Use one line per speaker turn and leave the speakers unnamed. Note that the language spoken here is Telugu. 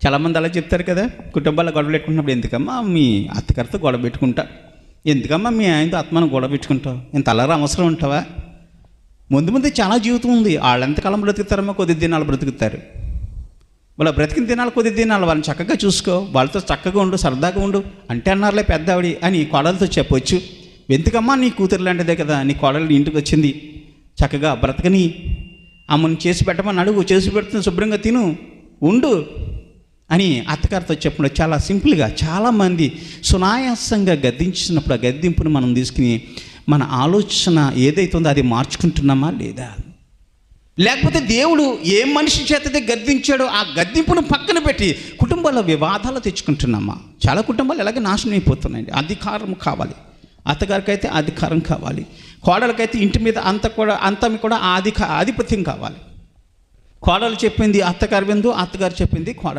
చాలామంది అలా చెప్తారు కదా, కుటుంబాల్లో గొడవ పెట్టుకుంటున్నప్పుడు, ఎందుకమ్మా మీ అత్తగారితో గొడవ పెట్టుకుంటా, ఎందుకమ్మా మీ ఆయనతో ఆత్మను గొడవ పెట్టుకుంటావు, ఇంత అలరా అవసరం ఉంటావా? ముందు చాలా జీవితం ఉంది. వాళ్ళు ఎంతకాలం బ్రతుకుతారమ్మా? కొద్ది దినాలు బ్రతుకుతారు. వాళ్ళ బ్రతికిన దినాలు కొద్ది దినాలు, వాళ్ళని చక్కగా చూసుకో, వాళ్ళతో చక్కగా ఉండు, సరదాగా ఉండు అంటే అన్నారులే పెద్దవాడి అని కోడలతో చెప్పొచ్చు. ఎందుకమ్మా నీ కూతురు లాంటిదే కదా, నీ కోడలు ఇంటికి వచ్చింది, చక్కగా బ్రతకని, అమ్మని చేసి పెట్టమని అడుగు, చేసి పెడుతుంది, శుభ్రంగా తిను, ఉండు అని అత్తగారితో చెప్పడం చాలా సింపుల్గా. చాలామంది సునాయాసంగా గద్దించినప్పుడు ఆ గద్దింపును మనం తీసుకుని మన ఆలోచన ఏదైతుందో అది మార్చుకుంటున్నామా లేదా? లేకపోతే దేవుడు ఏ మనిషి చేతదే గద్దించాడో ఆ గద్దింపును పక్కన పెట్టి కుటుంబాల వివాదాలు తెచ్చుకుంటున్నామా? చాలా కుటుంబాలు ఎలాగే నాశనం అయిపోతున్నాయండి. అధికారం కావాలి, అత్తగారికి అయితే అధికారం కావాలి, కోడలకైతే ఇంటి మీద అంతా కూడా ఆధిపత్యం కావాలి. కోడలు చెప్పింది అత్తగారు విందు, అత్తగారు చెప్పింది కోడలు